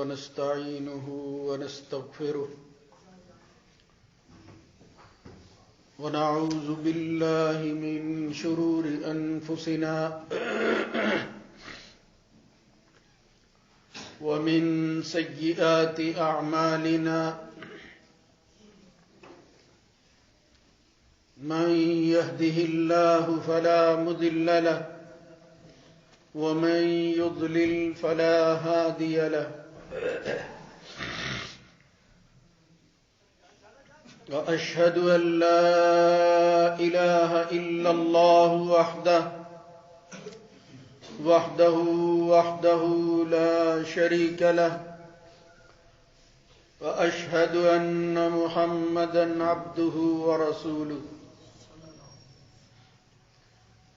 ونستعينه ونستغفره ونعوذ بالله من شرور أنفسنا ومن سيئات أعمالنا من يهده الله فلا مضل له ومن يضلل فلا هادي له وأشهد أن لا إله إلا الله وحده لا شريك له وأشهد أن محمدا عبده ورسوله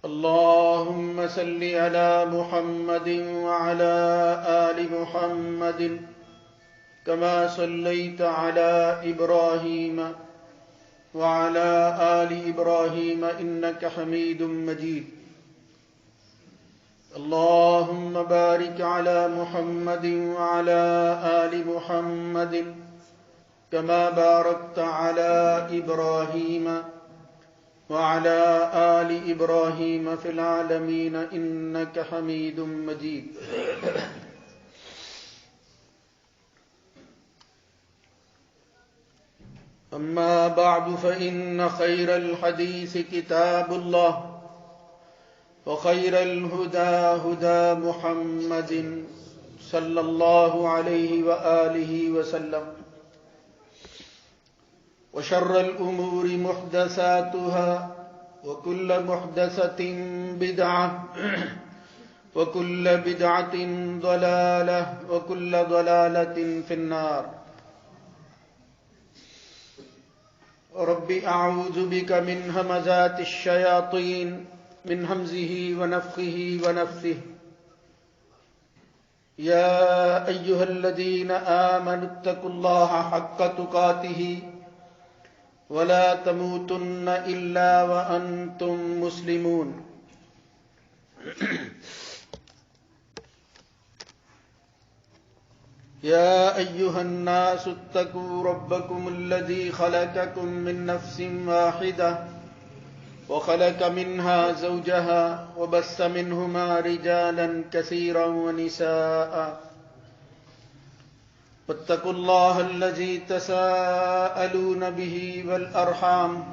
اللهم صل على محمد وعلى آل محمد كما صليت على إبراهيم وعلى آل إبراهيم إنك حميد مجيد اللهم بارك على محمد وعلى آل محمد كما باركت على إبراهيم وعلى آل إبراهيم في العالمين إنك حميد مجيد أما بعد فإن خير الحديث كتاب الله وخير الهدى هدى محمد صلى الله عليه وآله وسلم وشر الأمور محدثاتها وكل محدثة بدعة وكل بدعة ضلالة وكل ضلالة في النار رب أعوذ بك من همزات الشياطين من همزه ونفخه ونفثه يا أيها الذين آمنوا اتقوا الله حق تقاته ولا تموتن إلا وأنتم مسلمون يا أيها الناس اتقوا ربكم الذي خلقكم من نفس واحدة وخلق منها زوجها وبث منهما رجالا كثيرا ونساء واتقوا الله الذي تساءلون به والأرحام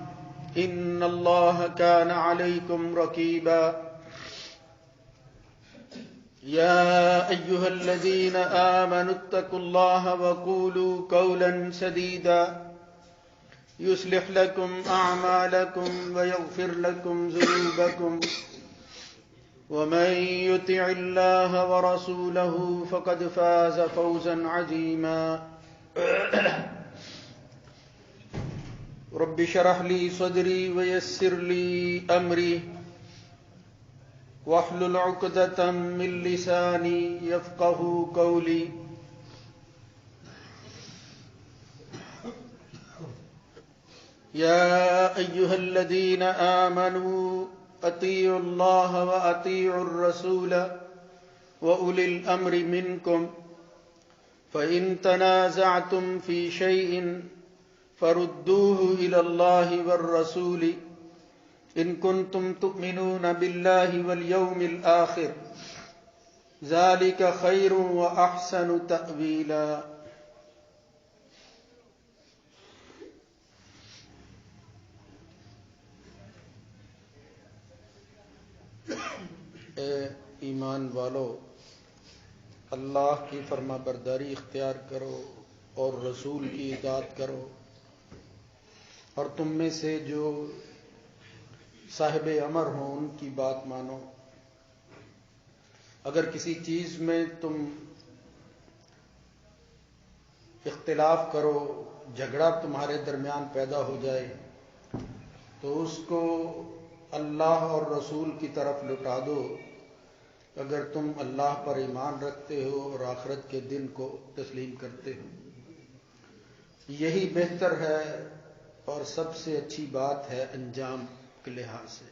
إن الله كان عليكم رقيبا يا أيها الذين آمنوا اتقوا الله وقولوا قولا سديدا يصلح لكم أعمالكم ويغفر لكم ذنوبكم ومن يطع الله ورسوله فقد فاز فوزا عظيما رب اشرح لي صدري ويسر لي أمري واحلل عقدة من لساني يفقه قولي يا أيها الذين آمنوا أطيعوا الله وأطيعوا الرسول وأولي الأمر منكم فإن تنازعتم في شيء فردوه إلى الله والرسول إن كنتم تؤمنون بالله واليوم الآخر ذلك خير وأحسن تأويلا اے ایمان والو اللہ کی فرما برداری اختیار کرو اور رسول کی اطاعت کرو اور تم میں سے جو صاحب امر ہوں ان کی بات مانو اگر کسی چیز میں تم اختلاف کرو جھگڑا تمہارے درمیان پیدا ہو جائے تو اس کو اللہ اور رسول کی طرف لوٹا دو اگر تم اللہ پر ایمان رکھتے ہو اور آخرت کے دن کو تسلیم کرتے ہو یہی بہتر ہے اور سب سے اچھی بات ہے انجام کے لحاظ سے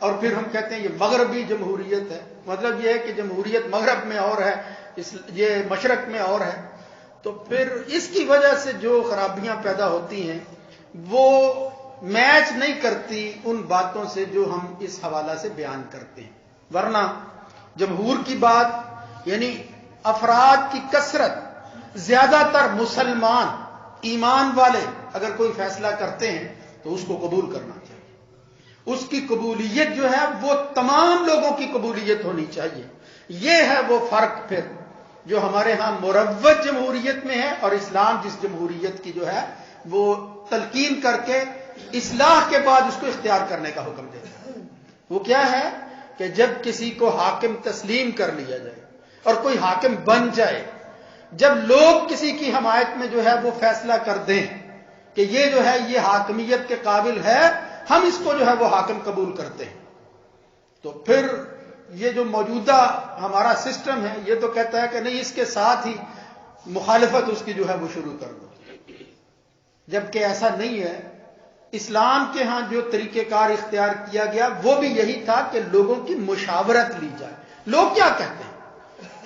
اور پھر ہم کہتے ہیں یہ مغربی جمہوریت ہے. مطلب یہ ہے کہ جمہوریت مغرب میں اور ہے، یہ مشرق میں اور ہے. تو پھر اس کی وجہ سے جو خرابیاں پیدا ہوتی ہیں وہ میچ نہیں کرتی ان باتوں سے جو ہم اس حوالہ سے بیان کرتے ہیں. ورنہ جمہور کی بات یعنی افراد کی کثرت، زیادہ تر مسلمان ایمان والے اگر کوئی فیصلہ کرتے ہیں تو اس کو قبول کرنا چاہیے. اس کی قبولیت جو ہے وہ تمام لوگوں کی قبولیت ہونی چاہیے. یہ ہے وہ فرق پھر جو ہمارے ہاں مروج جمہوریت میں ہے اور اسلام جس جمہوریت کی جو ہے وہ تلقین کر کے اصلاح کے بعد اس کو اختیار کرنے کا حکم دیتا ہے. وہ کیا ہے کہ جب کسی کو حاکم تسلیم کر لیا جائے اور کوئی حاکم بن جائے، جب لوگ کسی کی حمایت میں جو ہے وہ فیصلہ کر دیں کہ یہ جو ہے یہ حاکمیت کے قابل ہے، ہم اس کو جو ہے وہ حاکم قبول کرتے ہیں، تو پھر یہ جو موجودہ ہمارا سسٹم ہے یہ تو کہتا ہے کہ نہیں، اس کے ساتھ ہی مخالفت اس کی جو ہے وہ شروع کر دو. جبکہ ایسا نہیں ہے. اسلام کے ہاں جو طریقہ کار اختیار کیا گیا وہ بھی یہی تھا کہ لوگوں کی مشاورت لی جائے. لوگ کیا کہتے ہیں،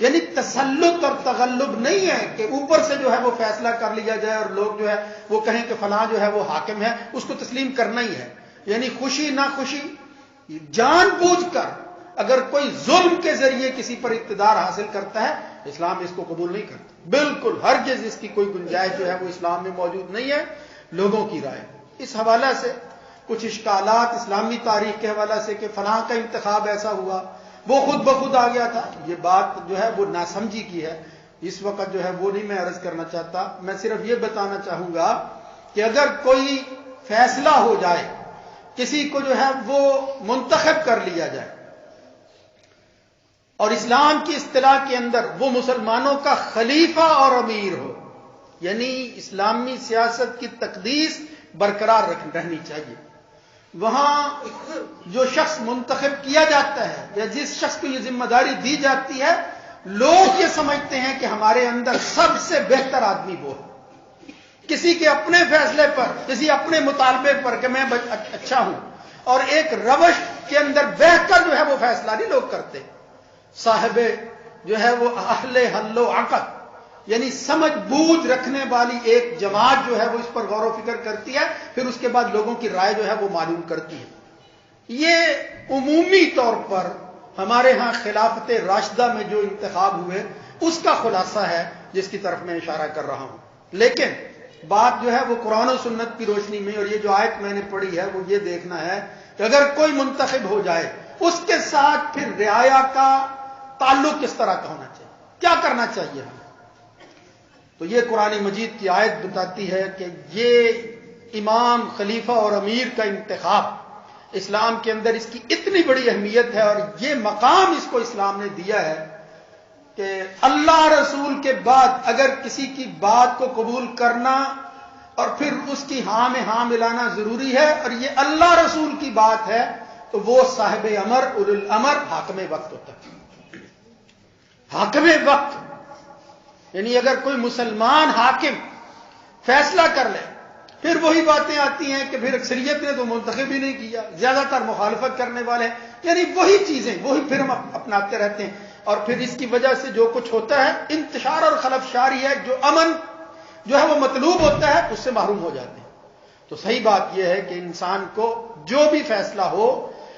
یعنی تسلط اور تغلب نہیں ہے کہ اوپر سے جو ہے وہ فیصلہ کر لیا جائے اور لوگ جو ہے وہ کہیں کہ فلاں جو ہے وہ حاکم ہے، اس کو تسلیم کرنا ہی ہے. یعنی خوشی نہ خوشی جان بوجھ کر اگر کوئی ظلم کے ذریعے کسی پر اقتدار حاصل کرتا ہے، اسلام اس کو قبول نہیں کرتا. بالکل ہرگز اس کی کوئی گنجائش جو ہے وہ اسلام میں موجود نہیں ہے. لوگوں کی رائے اس حوالہ سے کچھ اشکالات اسلامی تاریخ کے حوالہ سے کہ فلاں کا انتخاب ایسا ہوا، وہ خود بخود آ گیا تھا، یہ بات جو ہے وہ ناسمجھی کی ہے. اس وقت جو ہے وہ نہیں میں عرض کرنا چاہتا. میں صرف یہ بتانا چاہوں گا کہ اگر کوئی فیصلہ ہو جائے، کسی کو جو ہے وہ منتخب کر لیا جائے اور اسلام کی اصطلاح کے اندر وہ مسلمانوں کا خلیفہ اور امیر ہو، یعنی اسلامی سیاست کی تقدیس برقرار رہنی چاہیے. وہاں جو شخص منتخب کیا جاتا ہے یا جس شخص کو یہ ذمہ داری دی جاتی ہے، لوگ یہ سمجھتے ہیں کہ ہمارے اندر سب سے بہتر آدمی وہ ہے. کسی کے اپنے فیصلے پر، کسی اپنے مطالبے پر کہ میں اچھا ہوں، اور ایک روش کے اندر بہ کر جو ہے وہ فیصلہ نہیں لوگ کرتے. صاحب جو ہے وہ اہل حل و عقد یعنی سمجھ بوجھ رکھنے والی ایک جماعت جو ہے وہ اس پر غور و فکر کرتی ہے، پھر اس کے بعد لوگوں کی رائے جو ہے وہ معلوم کرتی ہے. یہ عمومی طور پر ہمارے ہاں خلافت راشدہ میں جو انتخاب ہوئے اس کا خلاصہ ہے جس کی طرف میں اشارہ کر رہا ہوں. لیکن بات جو ہے وہ قرآن و سنت کی روشنی میں، اور یہ جو آیت میں نے پڑھی ہے وہ یہ دیکھنا ہے کہ اگر کوئی منتخب ہو جائے اس کے ساتھ پھر رعایا کا تعلق کس طرح کا ہونا چاہیے، کیا کرنا چاہیے ہمیں. تو یہ قرآن مجید کی آیت بتاتی ہے کہ یہ امام، خلیفہ اور امیر کا انتخاب اسلام کے اندر اس کی اتنی بڑی اہمیت ہے اور یہ مقام اس کو اسلام نے دیا ہے کہ اللہ رسول کے بعد اگر کسی کی بات کو قبول کرنا اور پھر اس کی ہاں میں ہاں ملانا ضروری ہے، اور یہ اللہ رسول کی بات ہے تو وہ صاحب امر، اولو الامر، حاکم وقت ہوتا ہے. حاکم وقت یعنی اگر کوئی مسلمان حاکم فیصلہ کر لے، پھر وہی باتیں آتی ہیں کہ پھر اکثریت نے تو منتخب ہی نہیں کیا، زیادہ تر مخالفت کرنے والے، یعنی وہی چیزیں وہی پھر ہم اپناتے رہتے ہیں. اور پھر اس کی وجہ سے جو کچھ ہوتا ہے انتشار اور خلفشاری ہے، جو امن جو ہے وہ مطلوب ہوتا ہے اس سے محروم ہو جاتے ہیں. تو صحیح بات یہ ہے کہ انسان کو جو بھی فیصلہ ہو،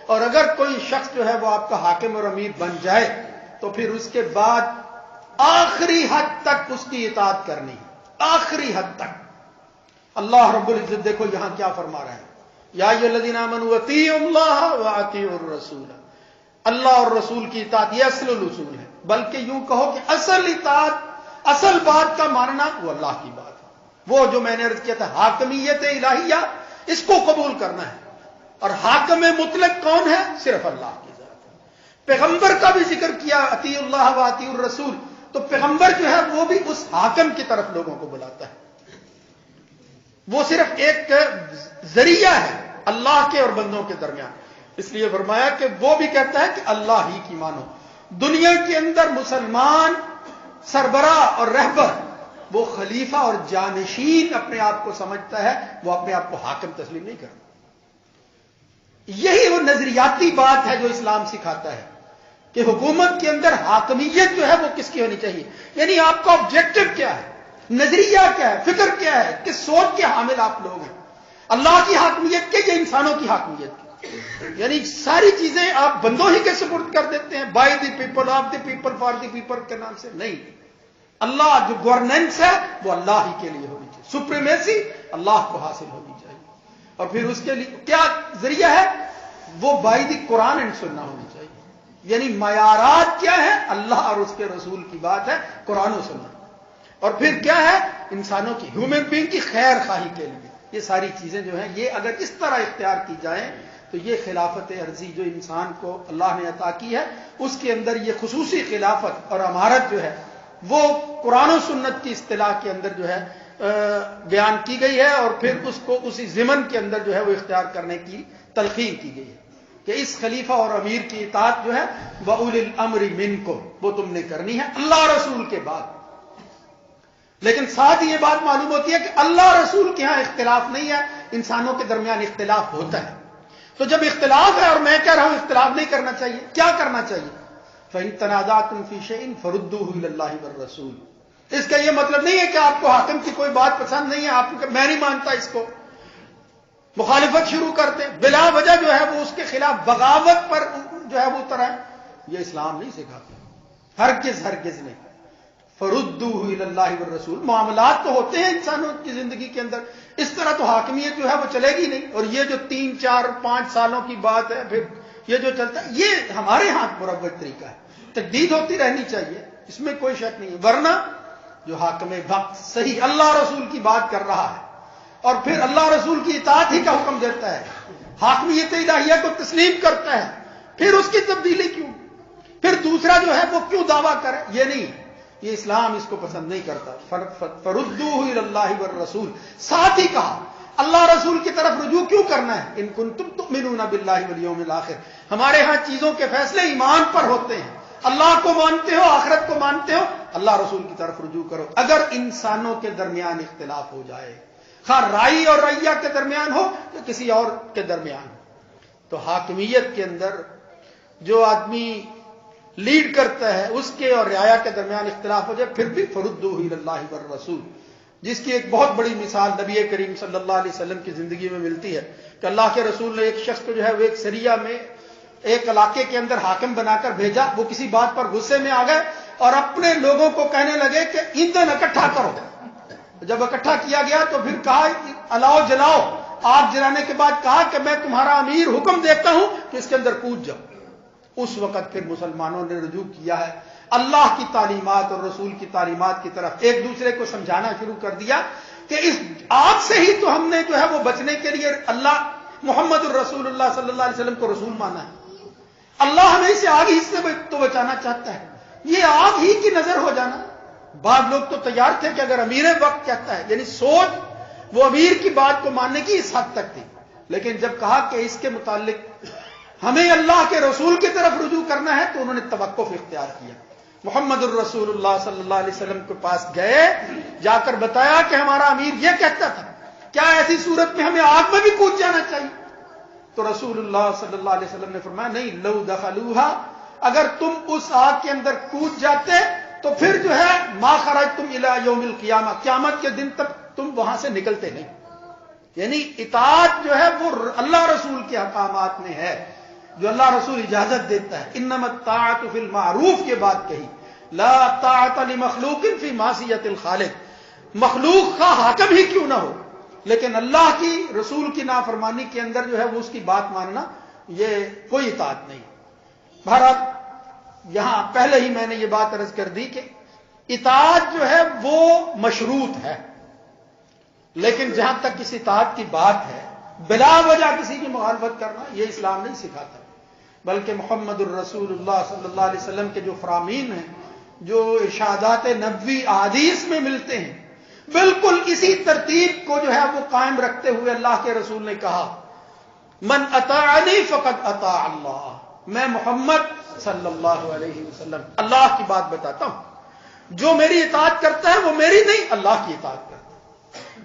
اور اگر کوئی شخص جو ہے وہ آپ کا حاکم اور امیر بن جائے تو پھر اس کے بعد آخری حد تک اس کی اطاعت کرنی، آخری حد تک. اللہ رب العزت دیکھو یہاں کیا فرما رہا ہے، یا ایھا الذین آمنوا اطیعوا اللہ واطیعوا الرسول. اللہ اور رسول کی اطاعت یہ اصل الاصول ہے، بلکہ یوں کہو کہ اصل اطاعت، اصل بات کا ماننا وہ اللہ کی بات ہے. وہ جو میں نے عرض کیا تھا حاکمیت الہیہ، اس کو قبول کرنا ہے. اور حاکم مطلق کون ہے؟ صرف اللہ کی ذات ہے. پیغمبر کا بھی ذکر کیا اطیعوا اللہ واطیعوا الرسول، تو پیغمبر جو ہے وہ بھی اس حاکم کی طرف لوگوں کو بلاتا ہے. وہ صرف ایک ذریعہ ہے اللہ کے اور بندوں کے درمیان. اس لیے فرمایا کہ وہ بھی کہتا ہے کہ اللہ ہی کی مانو. دنیا کے اندر مسلمان سربراہ اور رہبر وہ خلیفہ اور جانشین اپنے آپ کو سمجھتا ہے، وہ اپنے آپ کو حاکم تسلیم نہیں کرتا. یہی وہ نظریاتی بات ہے جو اسلام سکھاتا ہے کہ حکومت کے اندر حاکمیت جو ہے وہ کس کی ہونی چاہیے. یعنی آپ کا آبجیکٹو کیا ہے, نظریہ کیا ہے, فکر کیا ہے, کس سوچ کے حامل آپ لوگ ہیں, اللہ کی حاکمیت کے یا انسانوں کی حاکمیت کی. یعنی ساری چیزیں آپ بندوں ہی کے سپرد کر دیتے ہیں, by the people, of the people, for the people کے نام سے. نہیں, اللہ جو گورننس ہے وہ اللہ ہی کے لیے ہونی چاہیے, سپریمیسی اللہ کو حاصل ہونی چاہیے. اور پھر اس کے لیے کیا ذریعہ ہے, وہ بائی دی قرآن اینڈ سننا ہونی چاہیے. یعنی معیارات کیا ہے, اللہ اور اس کے رسول کی بات ہے, قرآن و سنت. اور پھر کیا ہے, انسانوں کی, ہیومن بینگ کی خیر خواہی کے لیے. یہ ساری چیزیں جو ہیں یہ اگر اس طرح اختیار کی جائیں تو یہ خلافت عرضی جو انسان کو اللہ نے عطا کی ہے, اس کے اندر یہ خصوصی خلافت اور امارت جو ہے وہ قرآن و سنت کی اصطلاح کے اندر جو ہے بیان کی گئی ہے. اور پھر اس کو اسی ضمن کے اندر جو ہے وہ اختیار کرنے کی تلقین کی گئی ہے کہ اس خلیفہ اور امیر کی اطاعت جو ہے وَأُولِي الْأَمْرِ مِنْكُمْ, وہ تم نے کرنی ہے اللہ رسول کے بعد. لیکن ساتھ یہ بات معلوم ہوتی ہے کہ اللہ رسول کے ہاں اختلاف نہیں ہے, انسانوں کے درمیان اختلاف ہوتا ہے. تو جب اختلاف ہے اور میں کہہ رہا ہوں اختلاف نہیں کرنا چاہیے, کیا کرنا چاہیے؟ فَإِن تَنَازَعْتُمْ فِي شَيْءٍ فَرُدُّوهُ إِلَى اللَّهِ وَالرَّسُولِ. اس کا یہ مطلب نہیں ہے کہ آپ کو حاکم کی کوئی بات پسند نہیں ہے, آپ کو میں نہیں مانتا اس کو, مخالفت شروع کرتے بلا وجہ جو ہے وہ اس کے خلاف بغاوت پر جو ہے وہ اترا ہے. یہ اسلام نہیں سکھاتا, ہرگز نہیں. فردوہ الی اللہ والرسول. معاملات تو ہوتے ہیں انسانوں کی زندگی کے اندر, اس طرح تو حاکمیت جو ہے وہ چلے گی نہیں. اور یہ جو 3, 4, 5 سالوں کی بات ہے, پھر یہ جو چلتا ہے یہ ہمارے ہاتھ مروج طریقہ ہے. تجدید ہوتی رہنی چاہیے, اس میں کوئی شک نہیں ہے. ورنہ جو حاکم وقت صحیح اللہ رسول کی بات کر رہا ہے اور پھر اللہ رسول کی اطاعت ہی کا حکم دیتا ہے, حاکمیت الہیہ کو تسلیم کرتا ہے, پھر اس کی تبدیلی کیوں, پھر دوسرا جو ہے وہ کیوں دعویٰ کرے؟ یہ نہیں, یہ اسلام اس کو پسند نہیں کرتا. فردوہ الی اللہ والرسول, ساتھ ہی کہا اللہ رسول کی طرف رجوع کیوں کرنا ہے؟ ان کنتم تؤمنون باللہ والیوم الاخر. ہمارے ہاں چیزوں کے فیصلے ایمان پر ہوتے ہیں, اللہ کو مانتے ہو, آخرت کو مانتے ہو, اللہ رسول کی طرف رجوع کرو. اگر انسانوں کے درمیان اختلاف ہو جائے, خواہ رائی اور رعیہ کے درمیان ہو یا کسی اور کے درمیان ہو, تو حاکمیت کے اندر جو آدمی لیڈ کرتا ہے اس کے اور رعایا کے درمیان اختلاف ہو جائے, پھر بھی فردوہ الی اللہ والرسول, جس کی ایک بہت بڑی مثال نبی کریم صلی اللہ علیہ وسلم کی زندگی میں ملتی ہے کہ اللہ کے رسول نے ایک شخص کو جو ہے وہ ایک سریہ میں ایک علاقے کے اندر حاکم بنا کر بھیجا. وہ کسی بات پر غصے میں آ گئے اور اپنے لوگوں کو کہنے لگے کہ ایندھن اکٹھا کرو. جب اکٹھا کیا گیا تو پھر کہا الاؤ جلاؤ. آگ جلانے کے بعد کہا کہ میں تمہارا امیر حکم دیتا ہوں کہ اس کے اندر کود جاؤ. اس وقت پھر مسلمانوں نے رجوع کیا ہے اللہ کی تعلیمات اور رسول کی تعلیمات کی طرف, ایک دوسرے کو سمجھانا شروع کر دیا کہ اس آگ سے ہی تو ہم نے جو ہے وہ بچنے کے لیے اللہ محمد الرسول اللہ صلی اللہ علیہ وسلم کو رسول مانا ہے. اللہ ہمیں اسے آگ ہی سے تو بچانا چاہتا ہے, یہ آگ ہی کی نظر ہو جانا. بعض لوگ تو تیار تھے کہ اگر امیر وقت کہتا ہے, یعنی سوچ وہ امیر کی بات کو ماننے کی اس حد تک تھی, لیکن جب کہا کہ اس کے متعلق ہمیں اللہ کے رسول کی طرف رجوع کرنا ہے تو انہوں نے توقف اختیار کیا. محمد الرسول اللہ صلی اللہ علیہ وسلم کے پاس گئے, جا کر بتایا کہ ہمارا امیر یہ کہتا تھا, کیا ایسی صورت میں ہمیں آگ میں بھی کود جانا چاہیے؟ تو رسول اللہ صلی اللہ علیہ وسلم نے فرمایا نہیں, لو دخلوها, اگر تم اس آگ کے اندر کود جاتے تو پھر جو ہے ما خرجتم الی یوم القیامہ, قیامت کے دن تک تم وہاں سے نکلتے نہیں. یعنی اطاعت جو ہے وہ اللہ رسول کے احکامات میں ہے, جو اللہ رسول اجازت دیتا ہے. انما الطاعت فی المعروف کے بعد کہی, لا طاعت لمخلوق فی معصیت الخالق. مخلوق کا حاکم ہی کیوں نہ ہو, لیکن اللہ کی رسول کی نافرمانی کے اندر جو ہے وہ اس کی بات ماننا یہ کوئی اطاعت نہیں. بہرحال یہاں پہلے ہی میں نے یہ بات عرض کر دی کہ اطاعت جو ہے وہ مشروط ہے, لیکن جہاں تک کسی اطاعت کی بات ہے بلا وجہ کسی کی مخالفت کرنا یہ اسلام نہیں سکھاتا. بلکہ محمد الرسول اللہ صلی اللہ علیہ وسلم کے جو فرامین ہیں, جو ارشادات نبوی احادیث میں ملتے ہیں, بالکل اسی ترتیب کو جو ہے وہ قائم رکھتے ہوئے اللہ کے رسول نے کہا من اطاعنی فقد اطاع اللہ. میں محمد صلی اللہ علیہ وسلم اللہ کی بات بتاتا ہوں, جو میری اطاعت کرتا ہے وہ میری نہیں اللہ کی اطاعت کرتا ہے.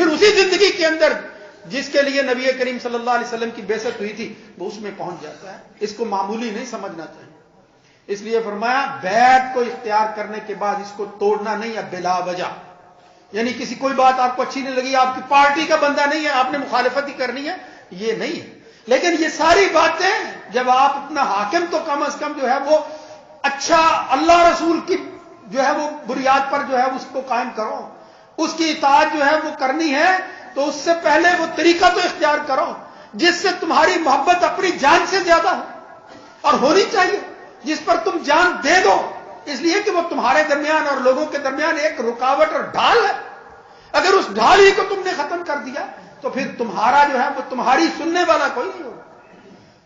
پھر اسی زندگی کے اندر جس کے لیے نبی کریم صلی اللہ علیہ وسلم کی بعثت ہوئی تھی وہ اس میں پہنچ جاتا ہے. اس کو معمولی نہیں سمجھنا چاہیے. اس لیے فرمایا بیعت کو اختیار کرنے کے بعد اس کو توڑنا نہیں ہے بلا وجہ. یعنی کسی کوئی بات آپ کو اچھی نہیں لگی, آپ کی پارٹی کا بندہ نہیں ہے, آپ نے مخالفت ہی کرنی ہے, یہ نہیں ہے. لیکن یہ ساری باتیں جب آپ اپنا حاکم تو کم از کم جو ہے وہ اچھا اللہ رسول کی جو ہے وہ بنیاد پر جو ہے اس کو قائم کرو, اس کی اطاعت جو ہے وہ کرنی ہے تو اس سے پہلے وہ طریقہ تو اختیار کرو جس سے تمہاری محبت اپنی جان سے زیادہ ہو, اور ہونی چاہیے, جس پر تم جان دے دو, اس لیے کہ وہ تمہارے درمیان اور لوگوں کے درمیان ایک رکاوٹ اور ڈھال ہے. اگر اس ڈھال ہی کو تم نے ختم کر دیا تو پھر تمہارا جو ہے وہ تمہاری سننے والا کوئی نہیں ہوگا,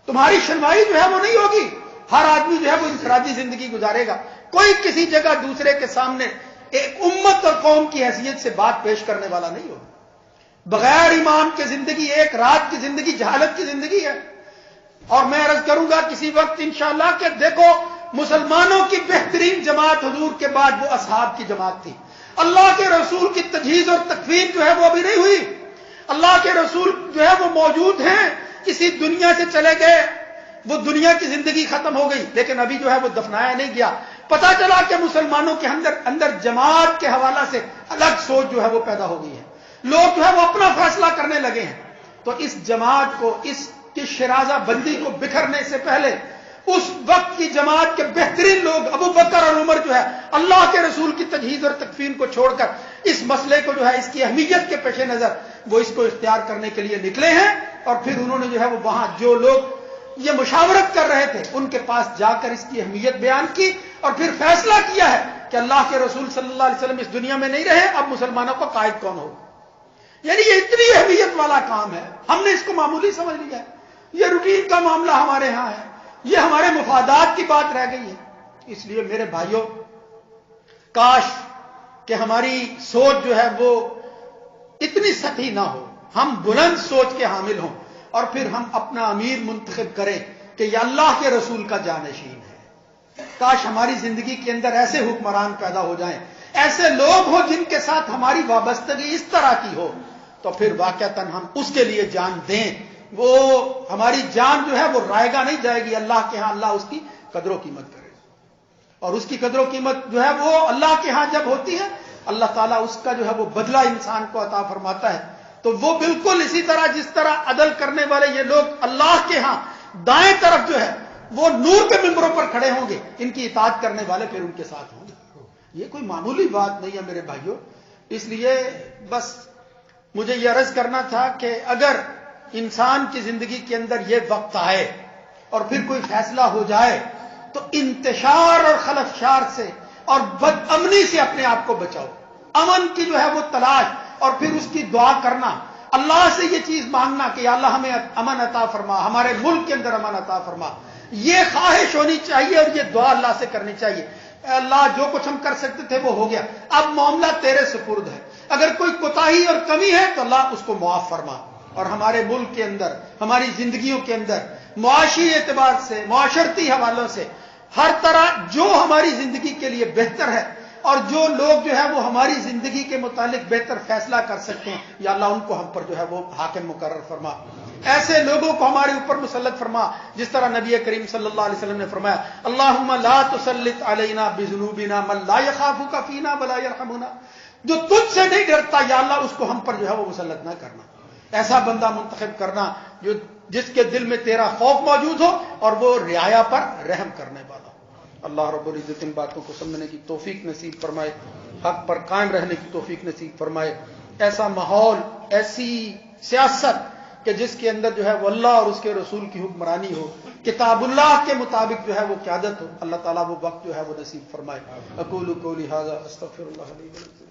تمہاری شنوائی جو ہے وہ نہیں ہوگی. ہر آدمی جو ہے وہ انفرادی زندگی گزارے گا, کوئی کسی جگہ دوسرے کے سامنے ایک امت اور قوم کی حیثیت سے بات پیش کرنے والا نہیں ہوگا. بغیر ایمان کے زندگی ایک رات کی زندگی جہالت کی زندگی ہے. اور میں عرض کروں گا کسی وقت انشاءاللہ کہ دیکھو مسلمانوں کی بہترین جماعت حضور کے بعد وہ اصحاب کی جماعت تھی. اللہ کے رسول کی تجہیز اور تکفین جو ہے وہ ابھی نہیں ہوئی. اللہ کے رسول جو ہے وہ موجود ہیں, کسی دنیا سے چلے گئے, وہ دنیا کی زندگی ختم ہو گئی, لیکن ابھی جو ہے وہ دفنایا نہیں گیا. پتا چلا کہ مسلمانوں کے اندر جماعت کے حوالہ سے الگ سوچ جو ہے وہ پیدا ہو گئی ہے. لوگ جو ہے وہ اپنا فیصلہ کرنے لگے ہیں. تو اس جماعت کو, اس کی شرازہ بندی کو بکھرنے سے پہلے اس وقت کی جماعت کے بہترین لوگ ابو بکر اور عمر جو ہے اللہ کے رسول کی تجہیز اور تکفین کو چھوڑ کر اس مسئلے کو جو ہے اس کی اہمیت کے پیش نظر وہ اس کو اختیار کرنے کے لیے نکلے ہیں. اور پھر انہوں نے جو ہے وہ وہاں جو لوگ یہ مشاورت کر رہے تھے ان کے پاس جا کر اس کی اہمیت بیان کی اور پھر فیصلہ کیا ہے کہ اللہ کے رسول صلی اللہ علیہ وسلم اس دنیا میں نہیں رہے, اب مسلمانوں کا قائد کون ہو. یعنی یہ اتنی اہمیت والا کام ہے, ہم نے اس کو معمولی سمجھ لیا ہے. یہ روٹین کا معاملہ ہمارے ہاں ہے, یہ ہمارے مفادات کی بات رہ گئی ہے. اس لیے میرے بھائیوں, کاش کہ ہماری سوچ جو ہے وہ اتنی سطحی نہ ہو, ہم بلند سوچ کے حامل ہوں اور پھر ہم اپنا امیر منتخب کریں کہ یہ اللہ کے رسول کا جانشین ہے. کاش ہماری زندگی کے اندر ایسے حکمران پیدا ہو جائیں, ایسے لوگ ہوں جن کے ساتھ ہماری وابستگی اس طرح کی ہو, تو پھر واقعتاً ہم اس کے لیے جان دیں. وہ ہماری جان جو ہے وہ رائگاں نہیں جائے گی, اللہ کے ہاں اللہ اس کی قدر و قیمت کرے, اور اس کی قدر و قیمت جو ہے وہ اللہ کے ہاں جب ہوتی ہے اللہ تعالیٰ اس کا جو ہے وہ بدلہ انسان کو عطا فرماتا ہے. تو وہ بالکل اسی طرح جس طرح عدل کرنے والے یہ لوگ اللہ کے ہاں دائیں طرف جو ہے وہ نور کے ممبروں پر کھڑے ہوں گے, ان کی اطاعت کرنے والے پھر ان کے ساتھ ہوں گے. یہ کوئی معمولی بات نہیں ہے میرے بھائیوں. اس لیے بس مجھے یہ عرض کرنا تھا کہ اگر انسان کی زندگی کے اندر یہ وقت آئے اور پھر کوئی فیصلہ ہو جائے تو انتشار اور خلفشار سے اور بد امنی سے اپنے آپ کو بچاؤ. امن کی جو ہے وہ تلاش اور پھر اس کی دعا کرنا, اللہ سے یہ چیز مانگنا کہ یا اللہ ہمیں امن عطا فرما, ہمارے ملک کے اندر امن عطا فرما, یہ خواہش ہونی چاہیے اور یہ دعا اللہ سے کرنی چاہیے. اللہ جو کچھ ہم کر سکتے تھے وہ ہو گیا, اب معاملہ تیرے سپرد ہے. اگر کوئی کوتاہی اور کمی ہے تو اللہ اس کو معاف فرما, اور ہمارے ملک کے اندر ہماری زندگیوں کے اندر معاشی اعتبار سے معاشرتی حوالوں سے ہر طرح جو ہماری زندگی کے لیے بہتر ہے اور جو لوگ جو ہے وہ ہماری زندگی کے متعلق بہتر فیصلہ کر سکتے ہیں یا اللہ ان کو ہم پر جو ہے وہ حاکم مقرر فرما. ایسے لوگوں کو ہمارے اوپر مسلط فرما جس طرح نبی کریم صلی اللہ علیہ وسلم نے فرمایا اللہم لا تسلط علینا بذنوبنا من لا یخافک فینا ولا یرحمنا, جو تجھ سے نہیں ڈرتا یا اللہ اس کو ہم پر جو ہے وہ مسلط نہ کرنا. ایسا بندہ منتخب کرنا جس کے دل میں تیرا خوف موجود ہو اور وہ رعایا پر رحم کرنے والا ہو. اللہ رب العزت ان باتوں کو سمجھنے کی توفیق نصیب فرمائے, حق پر قائم رہنے کی توفیق نصیب فرمائے. ایسا ماحول, ایسی سیاست کہ جس کے اندر جو ہے وہ اللہ اور اس کے رسول کی حکمرانی ہو, کتاب اللہ کے مطابق جو ہے وہ قیادت ہو, اللہ تعالیٰ وہ وقت جو ہے وہ نصیب فرمائے. اقول قولی ھذا استغفر اللہ لی ولکم.